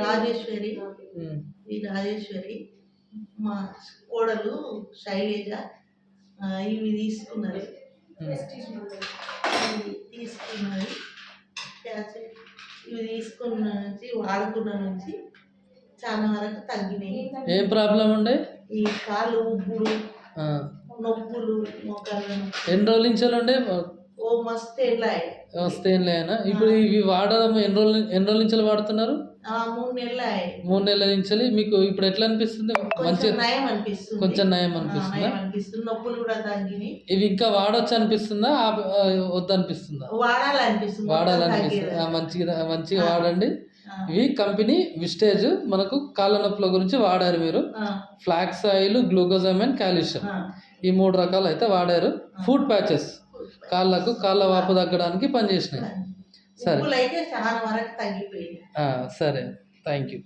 రాజేశ్వరి, ఈ రాజేశ్వరి మా కోడలు శైలజ ఇవి తీసుకున్నది. తీసుకున్నది ఇవి తీసుకున్న నుంచి వాడుకున్న నుంచి చాలా వరకు తగ్గినాయి. ఏం ప్రాబ్లం ఉండే? ఈ కాలు ఉబ్బులు, నొప్పులు, మోకాళ్ళు. ఎన్ని రోజుల నుంచి ఉండే? ఓ మస్తు ఏం లేనా? ఇప్పుడు ఇవి వాడడం ఎన్ని రోజుల నుంచి వాడుతున్నారు? 3 నెలలు. 3 నెలల నుంచి. మీకు ఇప్పుడు ఎట్లా అనిపిస్తుంది? మంచి నయం అనిపిస్తుంది. కొంచెం నయం అనిపిస్తుందా? నొప్పులు కూడా తగ్గినాయి. ఇవి ఇంకా వాడొచ్చు అనిపిస్తుందా, వద్దు అనిపిస్తుందా? వాడాలనిపిస్తుంది. మంచిగా వాడండి. ఇవి కంపెనీ విస్టేజ్ మనకు కాళ్ళ నొప్పుల గురించి వాడారు మీరు. ఫ్లాక్స్ ఆయిల్, గ్లూకోజామైన్, కాల్షియం ఈ 3 రకాలు అయితే వాడారు. ఫుడ్ ప్యాచెస్ కాళ్ళ వాపు తగ్గడానికి పనిచేసినాయి. సరే, చాలా వరకు తగ్గిపోయింది. సరే, థ్యాంక్ యూ.